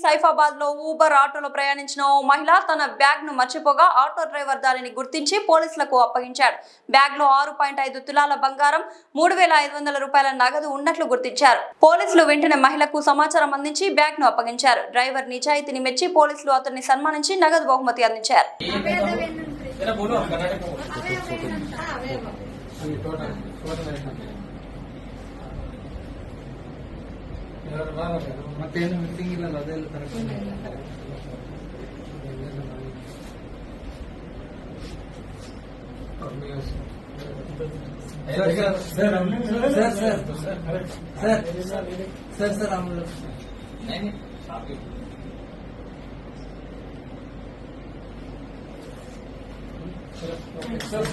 సైఫాబాద్ లో ఊబర్ ఆటోలో ప్రయాణించిన ఓ మహిళ తన బ్యాగ్ ను మర్చిపోగా ఆటో డ్రైవర్ దానిని గుర్తించి పోలీసులకు అప్పగించాడు. బ్యాగ్ లో 6.5 తులాల బంగారం, 3,500 రూపాయల నగదు ఉన్నట్లు గుర్తించారు. పోలీసులు వెంటనే మహిళకు సమాచారం అందించి బ్యాగ్ ను అప్పగించారు. డ్రైవర్ నిజాయితీని మెచ్చి పోలీసులు అతన్ని సన్మానించి నగదు బహుమతి అందించారు. सर